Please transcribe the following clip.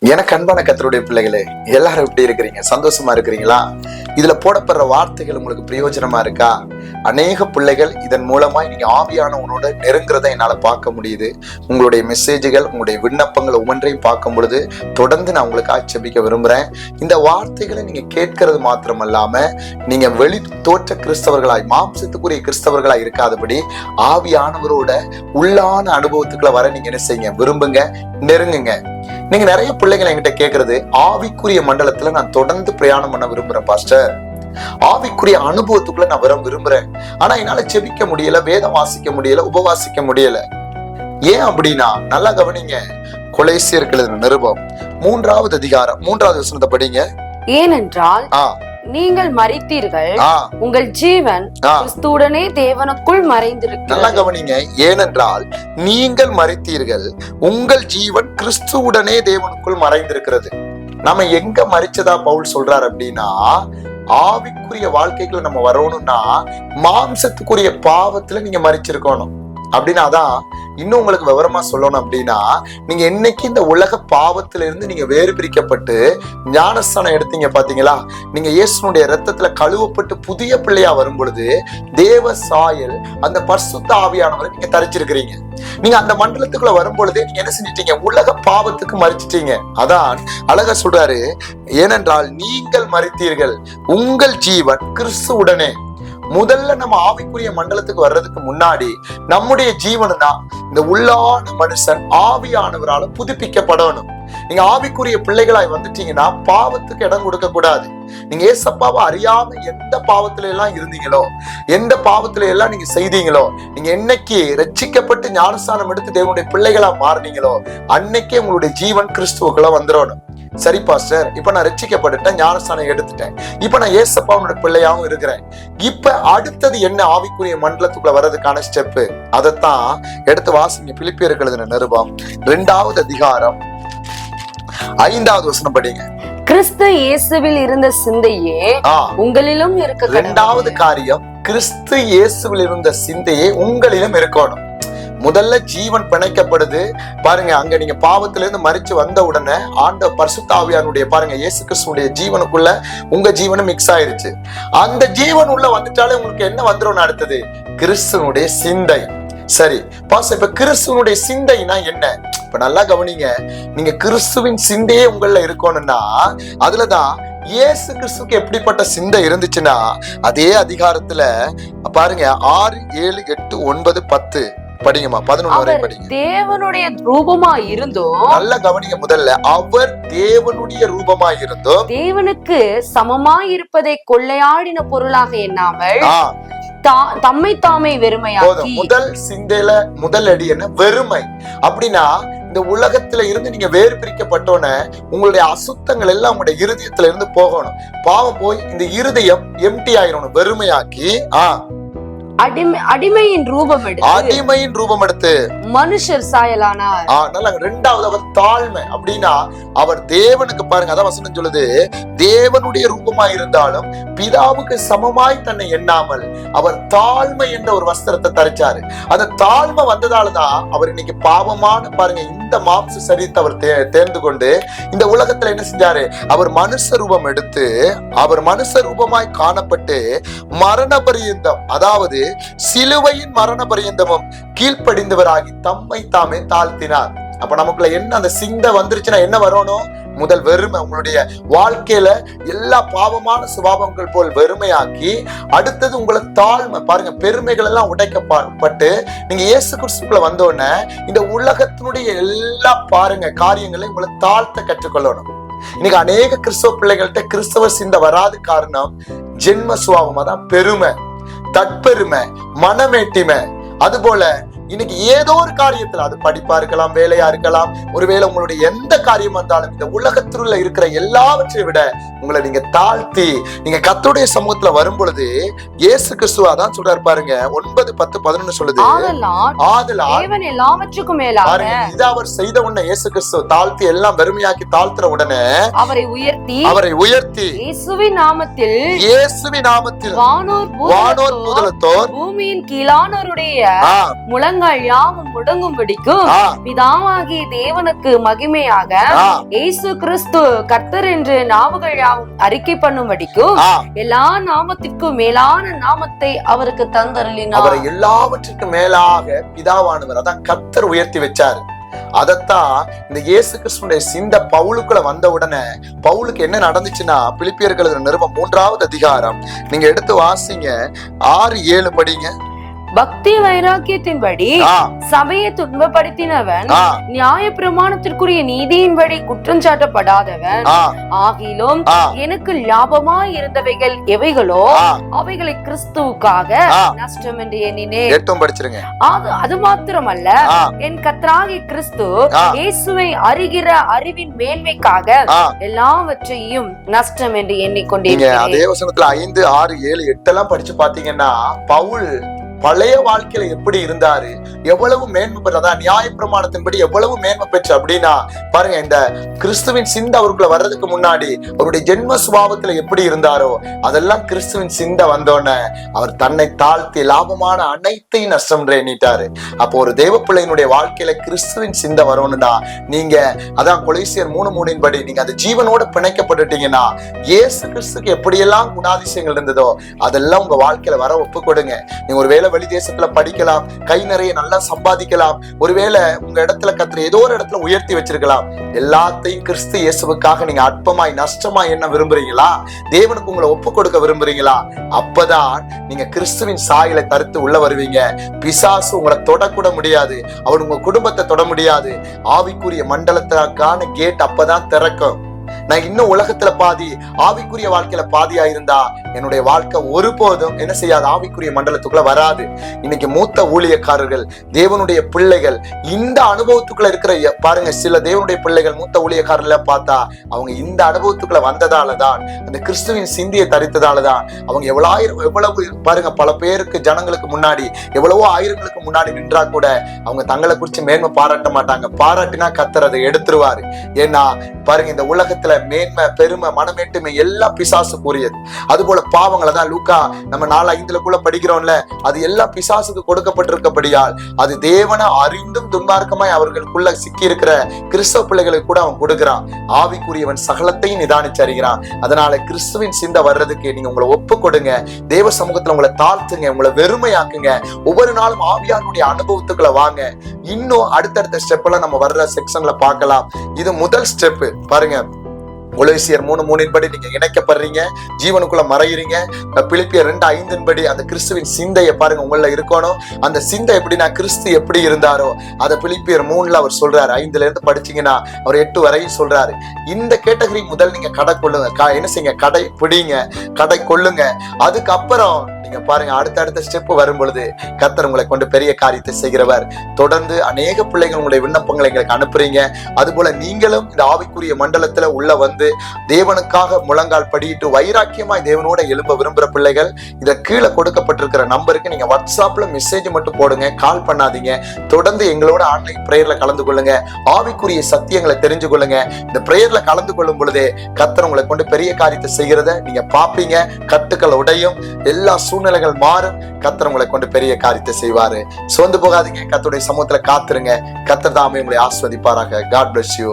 எனக்கு அன்பான கர்த்தருடைய பிள்ளைகளே, எல்லாரும் எப்படி இருக்கிறீங்க? சந்தோஷமா இருக்கிறீங்களா? இதுல போடப்படுற வார்த்தைகள் உங்களுக்கு பிரயோஜனமா இருக்கா? அநேக பிள்ளைகள் இதன் மூலமாய் நீங்க ஆவியானவனோட நெருங்குறதை என்னால பார்க்க முடியுது. உங்களுடைய மெசேஜ்கள், உங்களுடைய விண்ணப்பங்கள் ஒவ்வொன்றையும் பார்க்கும் பொழுது தொடர்ந்து நான் உங்களுக்கு ஆட்சேபிக்க விரும்புறேன். இந்த வார்த்தைகளை நீங்க கேட்கறது மாத்திரமல்லாம நீங்க வெளி தோற்ற கிறிஸ்தவர்களாய், மாம்சத்துக்குரிய கிறிஸ்தவர்களாய் இருக்காதபடி ஆவியானவரோட உள்ளான அனுபவத்துக்குள்ள வர நீங்க என்ன செய்யுங்க? விரும்புங்க, நெருங்குங்க. நீங்க நிறைய பிள்ளைகளை என்கிட்ட கேட்கறது, ஆவிக்குரிய மண்டலத்துல நான் தொடர்ந்து பிரயாணம் பண்ண விரும்புறேன் பாஸ்டர், ஆவிக்குரிய அனுபவத்துக்குள்ள நான் வர விரும்புறேன், ஆனா என்னால செபிக்க முடியல, வேதம் வாசிக்க முடியல, உபவாசிக்க முடியல. ஏன் அப்படின்னா, நல்லா கவனிங்க. கொலைசியர்கள் நிருபம் 3வது அதிகாரம் 3வது வசனத்தை படிங்க. ஏனென்றால் நீங்கள் மரித்தீர்கள், உங்கள் ஜீவன் கிறிஸ்துவுடனே தேவனுக்குள் மறைந்திருக்கிறது. நல்லா கவனிங்க. ஏனென்றால் நீங்கள் மரித்தீர்கள், உங்கள் ஜீவன் கிறிஸ்துவுடனே தேவனுக்குள் மறைந்திருக்கிறது. நம்ம எங்க மரிச்சதா பவுல் சொல்றாரு அப்படின்னா, ஆவிக்குரிய வாழ்க்கைக்குள்ள நம்ம வரணும்னா மாம்சத்துக்குரிய பாவத்துல நீங்க மரிச்சிருக்கணும். அப்படின்னா தான் இன்னும் உங்களுக்கு விவரமா சொல்லணும் அப்படின்னா, நீங்க என்னைக்கு இந்த உலக பாவத்தில இருந்து நீங்க வேறு பிரிக்கப்பட்டு ஞானஸ்தானம் எடுத்தீங்க பாத்தீங்களா, நீங்க இயேசுனுடைய ரத்தத்துல கழுவப்பட்டு புதிய பிள்ளையா வரும் பொழுது தேவ சாயல், அந்த பரிசுத்த ஆவியானவரை நீங்க தரிச்சிருக்கிறீங்க. நீங்க அந்த மண்டலத்துக்குள்ள வரும் பொழுதே நீங்க என்ன செஞ்சிட்டீங்க? உலக பாவத்துக்கு மரிச்சிட்டீங்க. அதான் அழகா சொல்றாரு, ஏனென்றால் நீங்கள் மரித்தீர்கள், உங்கள் ஜீவன் கிறிஸ்துவுடனே. முதல்ல நம்ம ஆவிக்குரிய மண்டலத்துக்கு வர்றதுக்கு முன்னாடி நம்முடைய ஜீவன் தான் இந்த உள்ளான மனுஷன் ஆவியானவரால புதுப்பிக்கப்படணும். நீங்க ஆவிக்குரிய பிள்ளைகளாய் வந்துட்டீங்கன்னா பாவத்துக்கு இடம் கொடுக்க கூடாது. நீங்க ஏசப்பாவை அறியாம எந்த பாவத்துல எல்லாம் இருந்தீங்களோ, எந்த பாவத்துல எல்லாம் நீங்க செய்தீங்களோ, நீங்க என்னைக்கு ரட்சிக்கப்பட்டு ஞானஸ்தானம் எடுத்து தேவனுடைய பிள்ளைகளா மாறினீங்களோ அன்னைக்கே உங்களுடைய ஜீவன் கிறிஸ்துவுக்குள்ள வந்துடணும். சரி பாஸ்டர், இப்ப நான் ரட்சிக்கப்பட்டுட்டேன், ஞானஸ்தானம் எடுத்துட்டேன், இப்ப நான் ஏசப்பாவோட பிள்ளையாவும் இருக்கிறேன், இப்ப அடுத்தது என்ன ஆவிக்குரிய மண்டலத்துக்குள்ள வர்றதுக்கான ஸ்டெப்? அதைத்தான் எடுத்து வாசிங்க. பிலிப்பியருக்கு எழுதின நிருபம் 2வது அதிகாரம் 5வது வசனம் படிங்க. கிறிஸ்து இயேசுவில் இருந்த சிந்தையே உங்களிலும் இருக்க. 2வது காரியம், கிறிஸ்து இயேசுவில் இருந்த சிந்தையே உங்களிலும் இருக்கணும். முதல்ல ஜீவன் பிணைக்கப்படுது பாருங்க. அங்க நீங்க பாவத்தில இருந்து மரிச்சு வந்த உடனே ஆண்ட பரிசுத்த ஆவியானுடைய பாருங்க இயேசு கிறிஸ்துடைய ஜீவனுக்குள்ள உங்க ஜீவனும் மிக்ஸ் ஆயிருச்சு. அந்த ஜீவன் உள்ள வந்துட்டாலே உங்களுக்கு என்ன வந்துடும்? அடுத்தது கிறிஸ்துவனுடைய சிந்தை. சரி பாஸ், இப்ப கிறிஸ்துவனுடைய சிந்தைனா என்ன? இப்ப நல்லா கவனிங்க. நீங்க கிறிஸ்துவின் சிந்தையே உங்கள இருக்கணும்னா அதுலதான் இயேசு கிறிஸ்துக்கு எப்படிப்பட்ட சிந்தை இருந்துச்சுன்னா, அதே அதிகாரத்துல பாருங்க 6, 7, 8, 9, 10 படிங்கம்மா. 11 வரை படிங்க. தேவனுடைய ரூபமா இருந்தோம். நல்ல கவனிங்க. முதல்ல அவர் தேவனுடைய ரூபமா இருந்தோம், தேவனுக்கு சமமாய் இருப்பதை கொள்ளையாடின பொருளாக எண்ணாமல் தம்மை தாமே வெறுமையாக்கி. முதல் சிந்தையில முதல் அடி என்ன? வெறுமை. அப்படின்னா இந்த உலகத்துல இருந்து நீங்க வேறு பிரிக்கப்பட்டோன்னு உங்களுடைய அசுத்தங்கள் எல்லாம் உங்களுடைய இருதயத்துல இருந்து போகணும். பாவம் போய் இந்த இருதயம் எம்டி ஆயிரணும், வெறுமையாக்கி அடிமையின் ரூபம் எடுத்து மனுஷர் சாயலானார். நல்லா 2வது அவர் தாழ்மை. அப்படின்னா அவர் தேவனுக்கு பாருங்க, அதான் வசனம் சொல்லுது, தேவனுடைய ரூபமா இருந்தாலும் பிதாவுக்கு சமமாய் தன்னை எண்ணாமல் அவர் தாழ்மை என்ற ஒரு வஸ்திரத்தை தரிச்சாரு. அந்த தாழ்மை வந்ததாலதான் அவர் இன்னைக்கு பாவமான பாருங்க இந்த மாம்ச சரீரத்தை அவர் தேர்ந்து கொண்டு இந்த உலகத்துல என்ன செஞ்சாரு? அவர் மனுஷ ரூபம் எடுத்து அவர் மனுஷ ரூபமாய் காணப்பட்டு மரண பரியந்தம், அதாவது சிலுவையின் மரண பரியந்தமும் கீழ்ப்படிந்தவராகி தம்மை தாமே தாழ்த்தினார். அப்ப நமக்குள்ள என்ன அந்த சிந்தை வந்துருச்சுன்னா என்ன வரணும்? முதல் வெறுமை. உங்களுடைய வாழ்க்கையில எல்லா பாவமான சுபாவங்கள் போல் வெறுமையாக்கி, அடுத்தது உங்களை தாழ்மை பாருங்க, பெருமைகள் எல்லாம் உடைக்கப்பட்டு நீங்க இயேசு கிறிஸ்துக்குள்ள வந்தோடனே இந்த உலகத்தினுடைய எல்லா பாருங்க காரியங்களை உங்களை தாழ்த்த கற்றுக்கொள்ளணும். இன்னைக்கு அநேக கிறிஸ்தவ பிள்ளைகள்கிட்ட கிறிஸ்தவ சிந்தை வராது காரணம் ஜென்ம சுபாவமா தான் பெருமை, தற்பெருமை, மனமேட்டிமை. அதுபோல இன்னைக்கு ஏதோ ஒரு காரியத்துல, அது படிப்பா இருக்கலாம், வேலையா இருக்கலாம், ஒருவேளை உங்களுடைய எந்த காரியமா இருந்தாலும் இந்த உலகத்திலுள்ள இருக்கிற எல்லாவற்றை விட உங்களை நீங்க தாழ்த்தி நீங்க கர்த்தருடைய சமூகத்துல வரும் பொழுது இயேசு கிறிஸ்து அதான் சொல்றாரு பாருங்க 9, 10, 11 சொல்லுது. ஆதலால் தேவன் எல்லாவற்றுக்கும் மேலாக பாருங்க, இது அவர் செய்த உடனே இயேசு கிறிஸ்து தாழ்த்தி எல்லாம் வெறுமையாக்கி தாழ்த்துற உடனே அவரை உயர்த்தி இயேசுவின் நாமத்தில் வானோர் பூதலத்தோர் பூமியின் கீழானோருடைய முழங்கால் யாவும் முடங்கும்படிக்கும் பிதாவாகிய தேவனுக்கு மகிமையாக இயேசு கிறிஸ்து கர்த்தர் என்று நாவுகள் யாவும் அறிக்கை பண்ணும்படிக்கும் எல்லா நாமத்திற்கும் மேலான நாமத்தை அவருக்கு தந்தருளினார். அவரை எல்லாவற்றுக்கும் மேலாக பிதாவானவர் அதான் கர்த்தர் உயர்த்தி வச்சாரு. அதத்தான் இந்த இயேசு கிறிஸ்துடைய சிந்த பவுலுக்குள்ள வந்த உடனே பவுலுக்கு என்ன நடந்துச்சுன்னா, பிலிப்பியர்கள் நிருபம் 3வது அதிகாரம் நீங்க எடுத்து வாசிங்க, 6, 7 படிங்க. பக்தி வைராக்கியத்தின்படி சபையை துன்பப்படுத்தினவன் நியாய பிரமாணத்திற்குரிய நீதியின்படி குற்றம் சாட்டப்படாதவன் ஆகிலும் எனக்கு லாபமாய் இருந்தவைகள் எவைகளோ அவைகளை கிறிஸ்துவுக்காக நஷ்டம் என்று எண்ணினேன். படிச்சிருங்க. அது மாத்திரமல்ல, என் கர்த்தராகிய கிறிஸ்து இயேசுவை அறிகிற அறிவின் மேன்மைக்காக எல்லாவற்றையும் நஷ்டம் என்று எண்ணிக்கொண்டேன். அதே வசனத்துல 5, 6, 7, 8 எல்லாம் படிச்சு பாத்தீங்கன்னா பவுல் பழைய வாழ்க்கையில எப்படி இருந்தாரு, எவ்வளவு மேன்மை பெற்றதா, நியாய பிரமாணத்தின்படி எவ்வளவு மேன்மை பெற்று அப்படின்னா பாருங்க, இந்த கிறிஸ்துவின் சிந்தை அவருக்குள்ள வர்றதுக்கு முன்னாடி அவருடைய ஜென்ம சுபாவத்துல எப்படி இருந்தாரோ அதெல்லாம் கிறிஸ்துவின் சிந்தை வந்தோடனே அவர் தன்னை தாழ்த்தி லாபமான அனைத்தையும் நஷ்டம் எண்ணிட்டாரு. அப்போ ஒரு தேவ பிள்ளையினுடைய வாழ்க்கையில கிறிஸ்துவின் சிந்தை வரணும்னா நீங்க அதான் கொலோசியர் 3:3 படி நீங்க அந்த ஜீவனோட பிணைக்கப்பட்டுட்டீங்கன்னா இயேசு கிறிஸ்துக்கு எப்படியெல்லாம் குணாதிசயங்கள் இருந்ததோ அதெல்லாம் உங்க வாழ்க்கையில வர ஒப்பு கொடுங்க. நீங்க ஒருவேளை வெளி தேசத்துல படிக்கலாம், கை நிறைய நல்லா சம்பாதிக்கலாம், ஒருவேளை உங்க இடத்துல கர்த்தர் ஏதோ ஒரு இடத்துல உயர்த்தி வச்சிருக்கலாம். எல்லாத்தையும் கிறிஸ்து இயேசுவுக்காக நீங்க அற்பமாய் நஷ்டமாய் என்ன விரும்புறீங்களா, தேவனுக்கு உங்களை ஒப்பு கொடுக்க விரும்புறீங்களா, அப்பதான் நீங்க கிறிஸ்துவின் சாயலை கருத்து உள்ள வருவீங்க. பிசாசு உங்களை தொடக்கூட முடியாது, அவன் உங்க குடும்பத்தை தொட முடியாது. ஆவிக்குரிய மண்டலத்துக்கான கேட் அப்பதான் திறக்கும். நான் இன்னும் உலகத்துல பாதி, ஆவிக்குரிய வாழ்க்கையில பாதியா இருந்தா என்னுடைய வாழ்க்கை ஒருபோதும் என்ன செய்யாது, ஆவிக்குரிய மண்டலத்துக்குள்ள வராது. இன்னைக்கு மூத்த ஊழியக்காரர்கள், தேவனுடைய பிள்ளைகள் இந்த அனுபவத்துக்குள்ள இருக்கிற பாருங்க, சில தேவனுடைய பிள்ளைகள் மூத்த ஊழியக்காரர்ல பார்த்தா அவங்க இந்த அனுபவத்துக்குள்ள வந்ததாலதான், அந்த கிறிஸ்துவின் சிந்தியை தரித்ததாலதான் அவங்க எவ்வளவு பாருங்க, பல பேருக்கு ஜனங்களுக்கு முன்னாடி எவ்வளவோ ஆயிரங்களுக்கு முன்னாடி நின்றா கூட அவங்க தங்களை குறிச்சு மேன்மை பாராட்ட மாட்டாங்க. பாராட்டினா கர்த்தர் அதை எடுத்துருவாரு. ஏன்னா பாருங்க, இந்த உலகத்துல மேன்மை, பெருமை, மனமேட்டுமை எல்லாம் பிசாசு கூறியது. அது போல பாவங்களை தான் லூக்கா நம்ம 4:5 படிக்கிறோம்ல, அது எல்லாம் பிசாசுக்கு கொடுக்கப்பட்டிருக்கபடியால் அது தேவனை அறிந்தும் துன்மார்க்கமாய் அவர்களுக்குள்ள சிக்கி இருக்கிற கிறிஸ்தவ பிள்ளைகளுக்கு கூட அவன் கொடுக்கிறான். ஆவிக்குரியவன் சகலத்தையும் நிதானிச்சு அறிகிறான். அதனால கிறிஸ்துவின் சிந்தை வர்றதுக்கு நீங்க உங்களை ஒப்பு கொடுங்க, தேவ சமூகத்துல உங்களை தாழ்த்துங்க, உங்களை வெறுமையாக்குங்க. ஒவ்வொரு நாளும் ஆவியானுடைய அனுபவத்துக்குள்ள வாங்க. இன்னும் அடுத்தடுத்த ஸ்டெப் எல்லாம் நம்ம வர்ற செக்ஷன்ல பார்க்கலாம். இது முதல் ஸ்டெப் பாருங்க. கொலோசியர் 3:3 படி நீங்க இணைக்கப்படுறீங்க, ஜீவனுக்குள்ள மறையிறீங்க. பிலிப்பியர் 2:5 படி அந்த கிறிஸ்துவின் சிந்தையை பாருங்க உங்கள இருக்கணும். அந்த சிந்தை எப்படின்னா கிறிஸ்து எப்படி இருந்தாரோ அதை பிலிப்பியர் 3 அவர் சொல்றாரு. 5ல இருந்து படிச்சீங்கன்னா அவர் 8 வரையும் சொல்றாரு. இந்த கேட்டகரி முதல் நீங்க கடை கொள்ளுங்க, என்ன செய்யுங்க, கடை பிடிங்க, கடை கொள்ளுங்க. அதுக்கப்புறம் நீங்க பாருங்க அடுத்த ஸ்டெப் வரும் பொழுது கர்த்தர் உங்களை கொண்டு பெரிய காரியத்தை செய்கிறவர். தொடர்ந்து அநேக பிள்ளைகள் உங்களுடைய விண்ணப்பங்களை எங்களுக்கு அனுப்புறீங்க. அது போல நீங்களும் இந்த ஆவிக்குரிய மண்டலத்துல உள்ள வந்து தேவனுக்காக முழங்கால் படியிட்டு வைராக்கியமாய் தேவனோட எழும்ப விரும்புற பிள்ளைகள் இத கீழே கொடுக்கப்பட்டிருக்கிற நம்பருக்கு நீங்க வாட்ஸ்அப்ல மெசேஜ் மட்டும் போடுங்க, கால் பண்ணாதீங்க. தொடர்ந்து எங்களோட ஆன்லைன் பிரேயர்ல கலந்து கொள்ளுங்க, ஆவிக்குரிய சத்தியங்களை தெரிஞ்சு கொள்ளுங்க. இந்த பிரேயர்ல கலந்து கொள்ளும் பொழுதே கர்த்தர் உங்களை கொண்டு பெரிய காரியத்தை செய்கிறத நீங்க பாப்பீங்க. கட்டுக்கள் உடையும், எல்லா சூழ்நிலைகள் மாறும். கர்த்தர் உங்களை கொண்டு பெரிய காரியத்தை செய்வாரு. சோர்ந்து போகாதீங்க, கர்த்தருடைய சமூகத்துல காத்துருங்க. கர்த்தர் தாமே உங்களை ஆஸ்வதிப்பாராக. God bless you.